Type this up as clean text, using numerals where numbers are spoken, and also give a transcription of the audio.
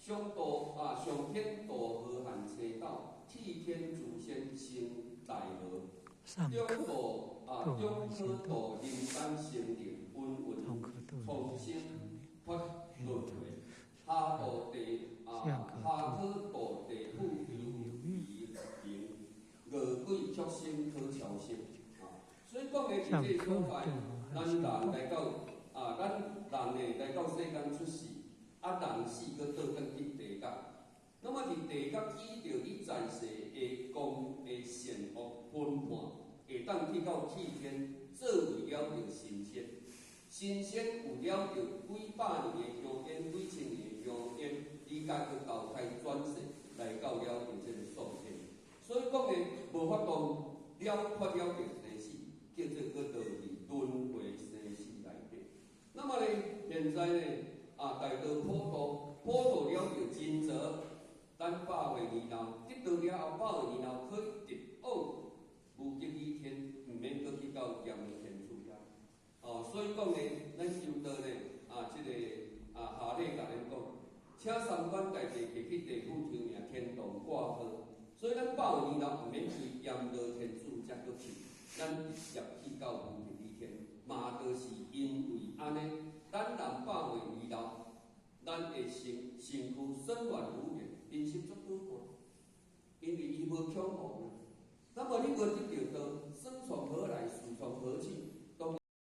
上天道和含车道，替天祖先行大河。中科道人间成定，温重新发轮回。下科道地府有余平，恶鬼畜生可超生。所以讲的是这个所在，咱人来到世间出世，人死搁倒转去地狱。那么伫地狱依照你在世的功的善恶分判，会当去到替天，做为了着神仙。神仙有了着几百年的香烟，几千年的香烟，你家去投胎转世，来到了着这个上天。所以讲的无法度发了着生死，叫做搁倒伫轮回生死内底。那么呢，现在呢，大道普渡了着金泽。咱100岁年老，得到了后100岁年老，可以直往无极倚天，毋免搁去到阎天处遐。所以讲呢，咱修道呢，这个下礼甲咱讲，请三观大地去地府抽命，天堂挂号。所以咱100岁年老，毋免去阎罗天主才搁去，咱直接去到无极倚天。嘛，就是因为安尼，咱人100岁年老。咱的身躯身软如玉，人心足短短，因为伊无恐怖。那么你无得到道，生从何来，死从何去？